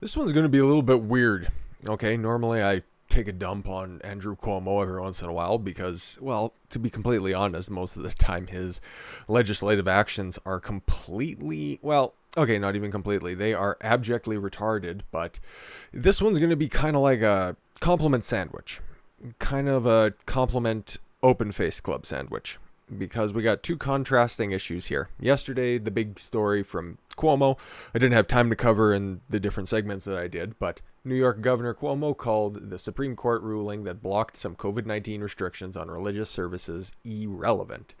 This one's going to be a little bit weird. Okay, normally I take a dump on Andrew Cuomo every once in a while because, well, to be completely honest, most of the time his legislative actions are completely, well, okay, not even completely. They are abjectly retarded, but this one's going to be kind of like a compliment sandwich. Kind of a compliment open-faced club sandwich. Because we got two contrasting issues here. Yesterday, the big story from Cuomo, I didn't have time to cover in the different segments that I did, but New York Governor Cuomo called the Supreme Court ruling that blocked some COVID-19 restrictions on religious services irrelevant.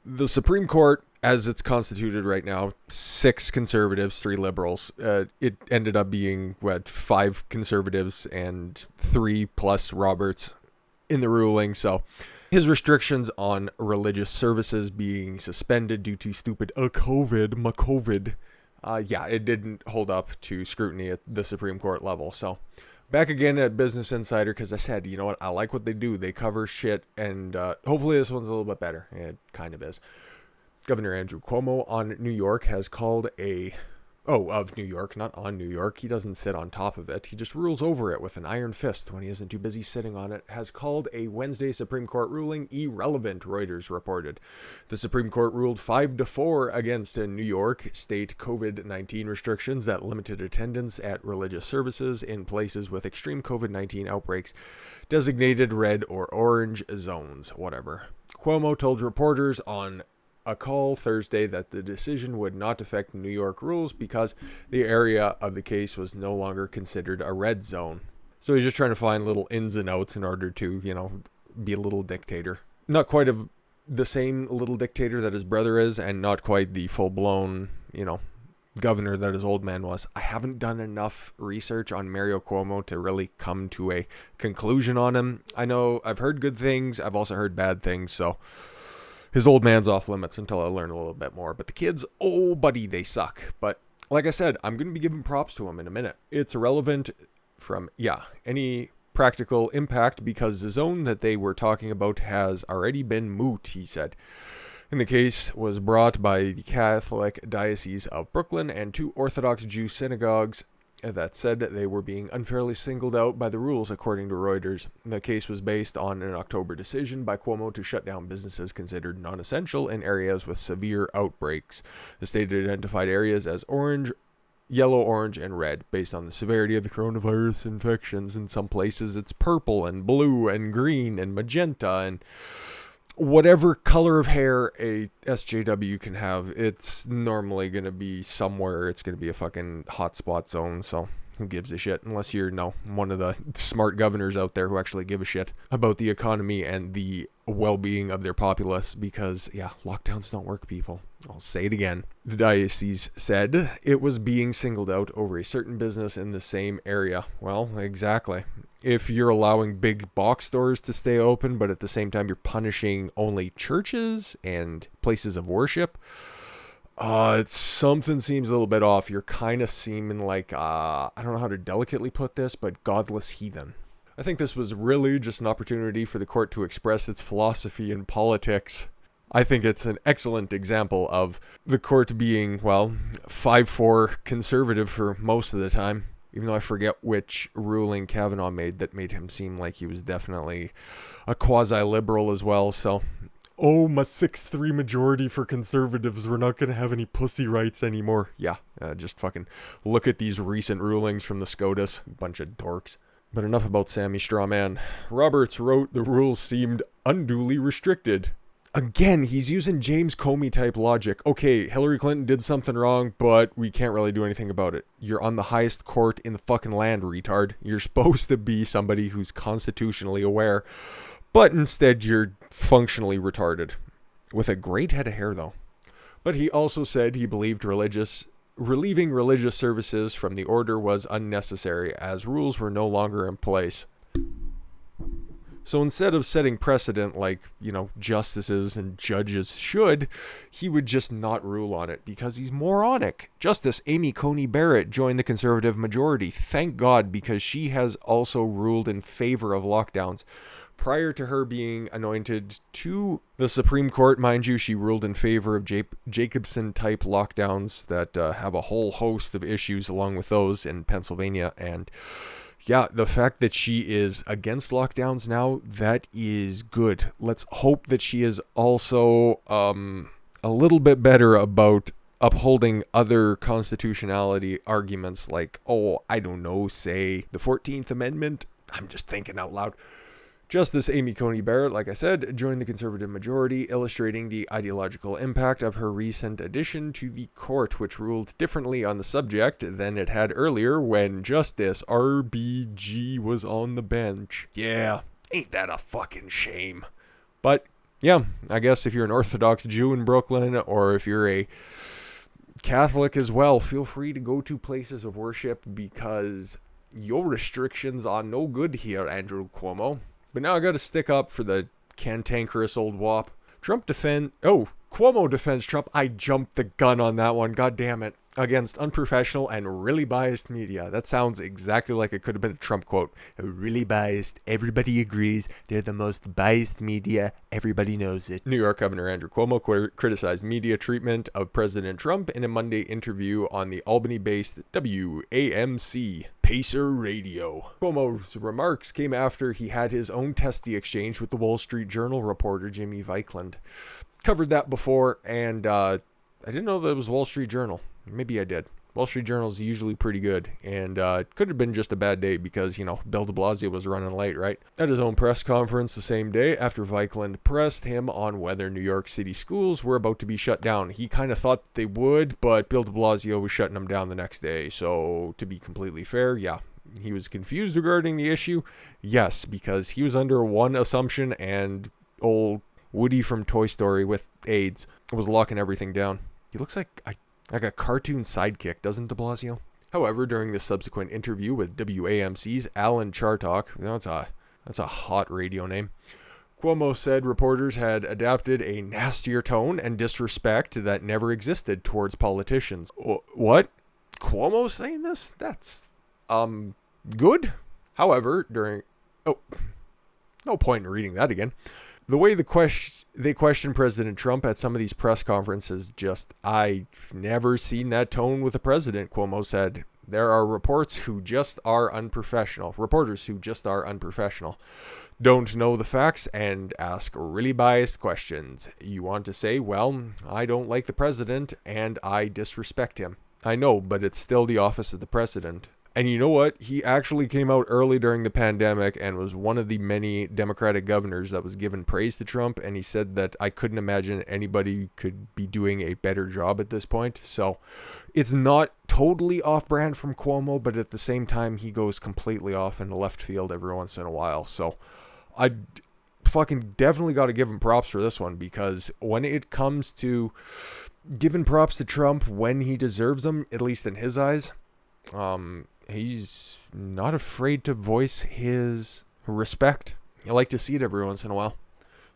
The Supreme Court, as it's constituted right now, 6 conservatives, 3 liberals. It ended up being, 5 conservatives and 3 plus Roberts in the ruling, so his restrictions on religious services being suspended due to stupid COVID, it didn't hold up to scrutiny at the Supreme Court level. So back again at Business Insider because I said, you know what, I like what they do. They cover shit, and hopefully this one's a little bit better. It kind of is. Governor Andrew Cuomo on New York has called of New York, not on New York. He doesn't sit on top of it. He just rules over it with an iron fist when he isn't too busy sitting on it. Has called a Wednesday Supreme Court ruling irrelevant, Reuters reported. The Supreme Court ruled 5-4 against New York state COVID-19 restrictions that limited attendance at religious services in places with extreme COVID-19 outbreaks, designated red or orange zones, whatever. Cuomo told reporters on a call Thursday that the decision would not affect New York rules because the area of the case was no longer considered a red zone. So he's just trying to find little ins and outs in order to, be a little dictator. Not quite the same little dictator that his brother is, and not quite the full-blown, governor that his old man was. I haven't done enough research on Mario Cuomo to really come to a conclusion on him. I know I've heard good things. I've also heard bad things, so his old man's off limits until I learn a little bit more. But the kids, oh buddy, they suck. But like I said, I'm going to be giving props to him in a minute. It's irrelevant from, any practical impact because the zone that they were talking about has already been moot, he said. And the case was brought by the Catholic Diocese of Brooklyn and 2 Orthodox Jew synagogues that said they were being unfairly singled out by the rules, according to Reuters. The case was based on an October decision by Cuomo to shut down businesses considered non-essential in areas with severe outbreaks. The state identified areas as orange, yellow, orange, and red, based on the severity of the coronavirus infections. In some places, it's purple and blue and green and magenta and whatever color of hair a SJW can have. It's normally going to be somewhere. It's going to be a fucking hotspot zone, so who gives a shit? Unless you're, one of the smart governors out there who actually give a shit about the economy and the well-being of their populace, because, lockdowns don't work, people. I'll say it again. The diocese said it was being singled out over a certain business in the same area. Well, exactly. If you're allowing big box stores to stay open, but at the same time you're punishing only churches and places of worship, something seems a little bit off. You're kind of seeming like, I don't know how to delicately put this, but godless heathen. I think this was really just an opportunity for the court to express its philosophy in politics. I think it's an excellent example of the court being, 5-4 conservative for most of the time. Even though I forget which ruling Kavanaugh made that made him seem like he was definitely a quasi-liberal as well. So, my 6-3 majority for conservatives. We're not going to have any pussy rights anymore. Just fucking look at these recent rulings from the SCOTUS. Bunch of dorks. But enough about Sammy Strawman. Roberts wrote the rules seemed unduly restricted. Again, he's using James Comey type logic. Okay, Hillary Clinton did something wrong, but we can't really do anything about it. You're on the highest court in the fucking land, retard. You're supposed to be somebody who's constitutionally aware, but instead you're functionally retarded. With a great head of hair, though. But he also said he believed relieving religious services from the order was unnecessary, as rules were no longer in place. So instead of setting precedent like, justices and judges should, he would just not rule on it because he's moronic. Justice Amy Coney Barrett joined the conservative majority. Thank God, because she has also ruled in favor of lockdowns. Prior to her being anointed to the Supreme Court, mind you, she ruled in favor of Jacobson-type lockdowns that have a whole host of issues along with those in Pennsylvania. And yeah, the fact that she is against lockdowns now, that is good. Let's hope that she is also a little bit better about upholding other constitutionality arguments like, oh, I don't know, say the 14th Amendment. I'm just thinking out loud. Justice Amy Coney Barrett, like I said, joined the conservative majority, illustrating the ideological impact of her recent addition to the court, which ruled differently on the subject than it had earlier when Justice RBG was on the bench. Yeah, ain't that a fucking shame? But yeah, I guess if you're an Orthodox Jew in Brooklyn, or if you're a Catholic as well, feel free to go to places of worship because your restrictions are no good here, Andrew Cuomo. But now I gotta stick up for the cantankerous old wop. Cuomo defends Trump. I jumped the gun on that one, god damn it. Against unprofessional and really biased media. That sounds exactly like it could have been a Trump quote. Really biased. Everybody agrees. They're the most biased media. Everybody knows it. New York Governor Andrew Cuomo criticized media treatment of President Trump in a Monday interview on the Albany-based WAMC Pacer Radio. Cuomo's remarks came after he had his own testy exchange with the Wall Street Journal reporter Jimmy Vikeland. Covered that before, and I didn't know that it was Wall Street Journal. Maybe I did. Wall Street Journal is usually pretty good, and it could have been just a bad day because, Bill de Blasio was running late, right? At his own press conference the same day, after Vikeland pressed him on whether New York City schools were about to be shut down. He kind of thought they would, but Bill de Blasio was shutting them down the next day. So, to be completely fair, yeah, he was confused regarding the issue. Yes, because he was under one assumption, and old Woody from Toy Story with AIDS was locking everything down. He looks like a cartoon sidekick, doesn't de Blasio? However, during the subsequent interview with WAMC's Alan Chartok, that's a hot radio name, Cuomo said reporters had adopted a nastier tone and disrespect that never existed towards politicians. What? Cuomo saying this? That's, good? However, no point in reading that again. The way they question President Trump at some of these press conferences, I've never seen that tone with a president, Cuomo said. There are reporters who just are unprofessional, don't know the facts, and ask really biased questions. You want to say, well, I don't like the president, and I disrespect him. I know, but it's still the office of the president. And you know what? He actually came out early during the pandemic and was one of the many Democratic governors that was given praise to Trump. And he said that I couldn't imagine anybody could be doing a better job at this point. So it's not totally off-brand from Cuomo, but at the same time, he goes completely off in the left field every once in a while. So I fucking definitely got to give him props for this one, because when it comes to giving props to Trump when he deserves them, at least in his eyes, he's not afraid to voice his respect. I like to see it every once in a while.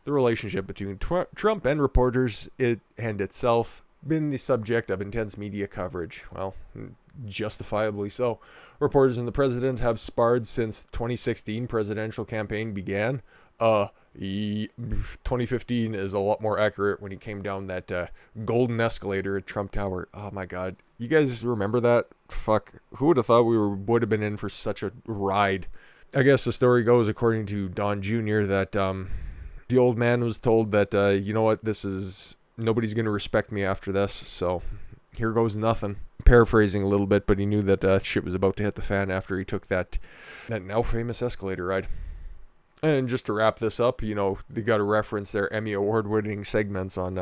The relationship between Trump and reporters and itself been the subject of intense media coverage. Well, justifiably so. Reporters and the president have sparred since 2016 presidential campaign began. 2015 is a lot more accurate when he came down that golden escalator at Trump Tower. Oh my God. You guys remember that? Fuck. Who would have thought we would have been in for such a ride? I guess the story goes, according to Don Jr., that the old man was told that, you know what, nobody's going to respect me after this, so here goes nothing. Paraphrasing a little bit, but he knew that shit was about to hit the fan after he took that now famous escalator ride. And just to wrap this up, they got to reference their Emmy Award-winning segments on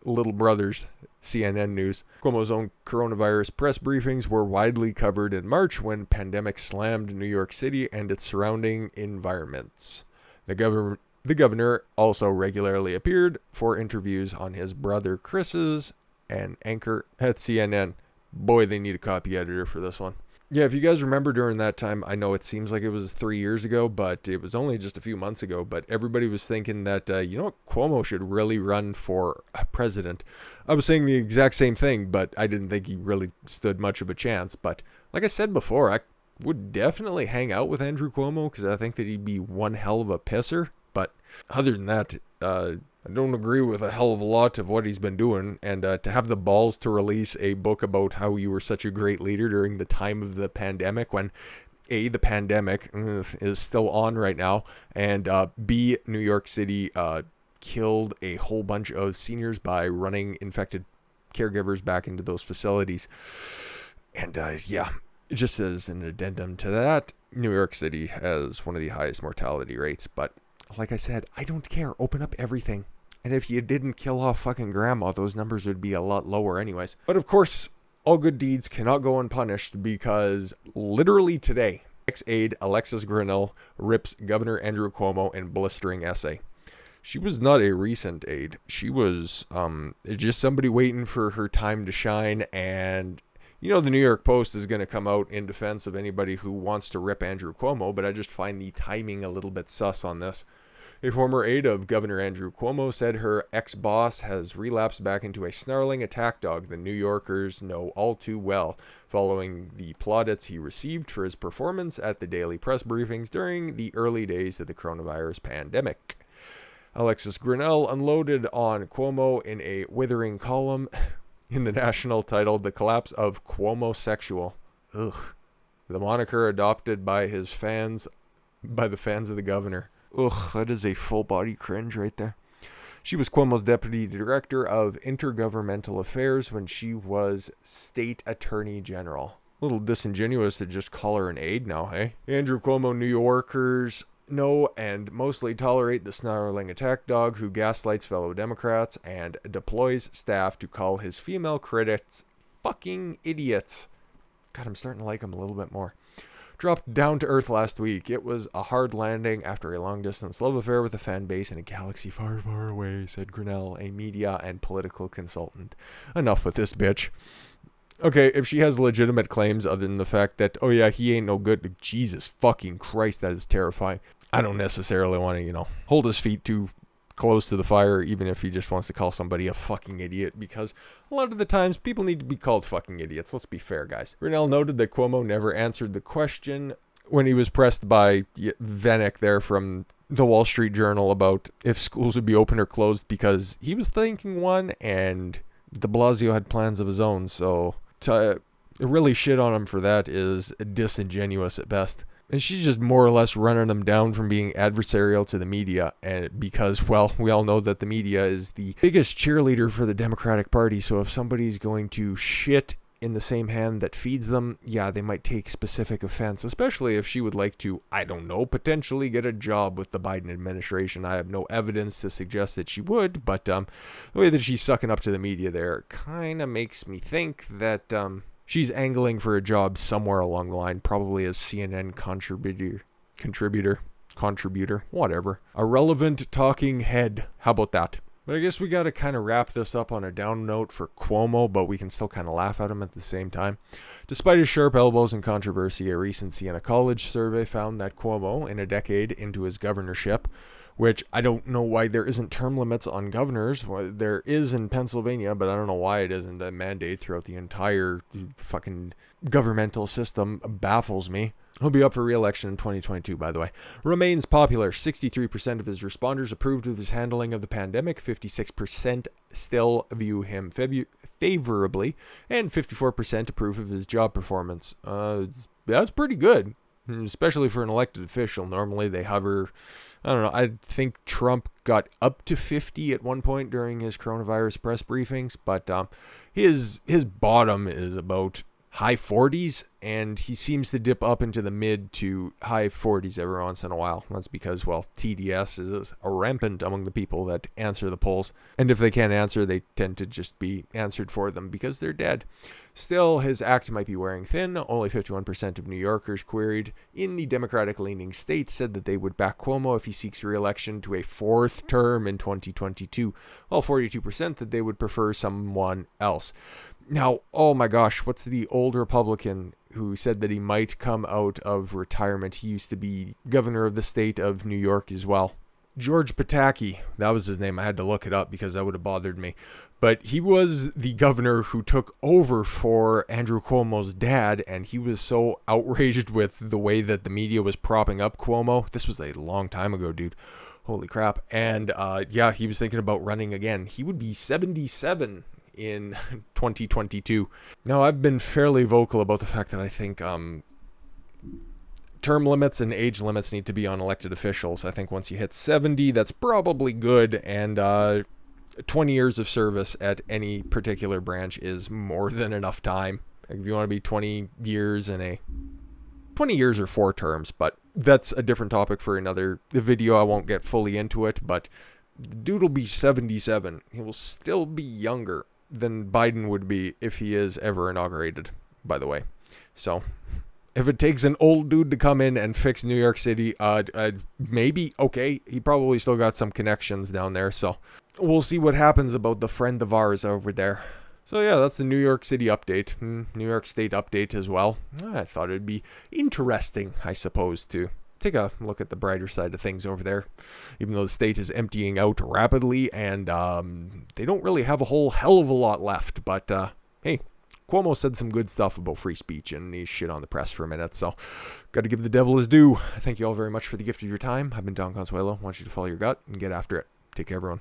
Little Brother's CNN News. Cuomo's own coronavirus press briefings were widely covered in March when pandemic slammed New York City and its surrounding environments. The governor also regularly appeared for interviews on his brother Chris's and anchor at CNN. Boy, they need a copy editor for this one. Yeah, if you guys remember during that time, I know it seems like it was 3 years ago, but it was only just a few months ago, but everybody was thinking that, Cuomo should really run for president. I was saying the exact same thing, but I didn't think he really stood much of a chance. But like I said before, would definitely hang out with Andrew Cuomo because I think that he'd be one hell of a pisser. But other than that, I don't agree with a hell of a lot of what he's been doing. And to have the balls to release a book about how you were such a great leader during the time of the pandemic when A, the pandemic is still on right now, and B, New York City killed a whole bunch of seniors by running infected caregivers back into those facilities. And yeah, just as an addendum to that, New York City has one of the highest mortality rates. But like I said, I don't care. Open up everything. And if you didn't kill off fucking grandma, those numbers would be a lot lower anyways. But of course, all good deeds cannot go unpunished because literally today, ex-aide Alexis Grenell rips Governor Andrew Cuomo in blistering essay. She was not a recent aide. She was just somebody waiting for her time to shine. And, you know, the New York Post is going to come out in defense of anybody who wants to rip Andrew Cuomo, but I just find the timing a little bit sus on this. A former aide of Governor Andrew Cuomo said her ex-boss has relapsed back into a snarling attack dog the New Yorkers know all too well, following the plaudits he received for his performance at the daily press briefings during the early days of the coronavirus pandemic. Alexis Grenell unloaded on Cuomo in a withering column in the National titled The Collapse of Cuomo-Sexual. Ugh. The moniker adopted by the fans of the governor. Ugh, that is a full body cringe right there. She was Cuomo's deputy director of intergovernmental affairs when she was state attorney general. A little disingenuous to just call her an aide now, hey? Andrew Cuomo New Yorkers know and mostly tolerate the snarling attack dog who gaslights fellow Democrats and deploys staff to call his female critics fucking idiots. God, I'm starting to like him a little bit more. Dropped down to earth last week. It was a hard landing after a long-distance love affair with a fan base in a galaxy far, far away, said Grenell, a media and political consultant. Enough with this bitch. Okay, if she has legitimate claims other than the fact that, oh yeah, he ain't no good, Jesus fucking Christ, that is terrifying. I don't necessarily want to, hold his feet too close to the fire, even if he just wants to call somebody a fucking idiot, because a lot of the times people need to be called fucking idiots. Let's be fair, guys. Grenell noted that Cuomo never answered the question when he was pressed by Vanek there from the Wall Street Journal about if schools would be open or closed, because he was thinking one and de Blasio had plans of his own. So to really shit on him for that is disingenuous at best. And she's just more or less running them down from being adversarial to the media. And because, well, we all know that the media is the biggest cheerleader for the Democratic Party. So if somebody's going to shit in the same hand that feeds them, yeah, they might take specific offense, especially if she would like to, I don't know, potentially get a job with the Biden administration. I have no evidence to suggest that she would, but the way that she's sucking up to the media there kind of makes me think that she's angling for a job somewhere along the line, probably as CNN contributor, whatever. A relevant talking head. How about that? But I guess we got to kind of wrap this up on a down note for Cuomo, but we can still kind of laugh at him at the same time. Despite his sharp elbows and controversy, a recent Siena College survey found that Cuomo, in a decade into his governorship, which I don't know why there isn't term limits on governors. Well, there is in Pennsylvania, but I don't know why it isn't a mandate throughout the entire fucking governmental system. Baffles me. He'll be up for re-election in 2022, by the way. Remains popular. 63% of his responders approved of his handling of the pandemic. 56% still view him favorably. And 54% approve of his job performance. That's pretty good, especially for an elected official. Normally they hover, I don't know, I think Trump got up to 50 at one point during his coronavirus press briefings, but his bottom is about high 40s, and he seems to dip up into the mid to high 40s every once in a while. That's because, well, TDS is rampant among the people that answer the polls, and if they can't answer, they tend to just be answered for them because they're dead. Still, his act might be wearing thin. Only 51% of New Yorkers queried in the Democratic-leaning state said that they would back Cuomo if he seeks re-election to a fourth term in 2022, while 42% that they would prefer someone else. Now, oh my gosh, what's the old Republican who said that he might come out of retirement? He used to be governor of the state of New York as well. George Pataki, that was his name. I had to look it up because that would have bothered me. But he was the governor who took over for Andrew Cuomo's dad, and he was so outraged with the way that the media was propping up Cuomo. This was a long time ago, dude. Holy crap. And yeah, he was thinking about running again. He would be 77 in 2022. Now, I've been fairly vocal about the fact that I think term limits and age limits need to be on elected officials. I think once you hit 70, that's probably good, and 20 years of service at any particular branch is more than enough time. Like if you want to be 20 years or 4 terms, but that's a different topic for another video. I won't get fully into it, but the dude will be 77. He will still be younger than Biden would be if he is ever inaugurated, by the way. So if it takes an old dude to come in and fix New York City, maybe, okay, he probably still got some connections down there, so we'll see what happens about the friend of ours over there. So yeah, that's the New York City update, New York State update as well. I thought it'd be interesting, I suppose, to take a look at the brighter side of things over there, even though the state is emptying out rapidly, and they don't really have a whole hell of a lot left, but hey, Cuomo said some good stuff about free speech, and he shit on the press for a minute, so got to give the devil his due. Thank you all very much for the gift of your time. I've been Don Consuelo. I want you to follow your gut and get after it. Take care, everyone.